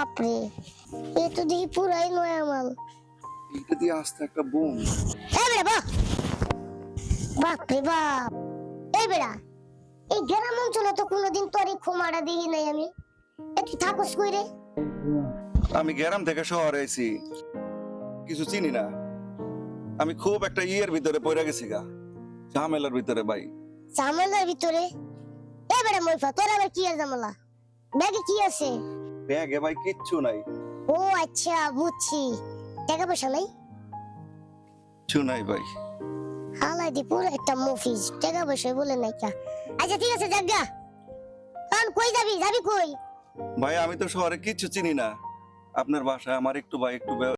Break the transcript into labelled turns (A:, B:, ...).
A: বাপ রে, এ তো দেখি পুরাই নয়া মাল।
B: এটা দিয়ে আসতে একটা বোম।
A: এই বেড়া বাহ, বাপ রে বাপ। এই বেড়া, এই গ্রাম অঞ্চলে তো কোনোদিন তোর এই খোমাটা দেখি নাই আমি। এ তুই থাকস কই রে?
B: আমি গ্রাম থেকে শহরে আইছি, কিছু চিনি না। আমি খুব একটা ইয়ের ভিতরে পড়ে গেছি গা, ঝামেলার ভিতরে ভাই।
A: ঝামেলার ভিতরে? এই বেড়া মইফা, তোর আবার কি আর ঝামেলা? ব্যাগে কি আছে?
B: ব্যাগে ভাই কিচ্ছু নাই।
A: ও আচ্ছা, বুঝছি। টাকা পয়সা নাই?
B: কিছু নাই ভাই।
A: হালাই দি পুরো একটা মুফিজ, টাকা পয়সা বলে নাই কা। আচ্ছা ঠিক আছে, জাগা। কারণ কই যাবি, যাবি কই?
B: ভাই আমি তো শহরে কিচ্ছু চিনি না। আপনার বাসায় আমার একটু ভাই একটু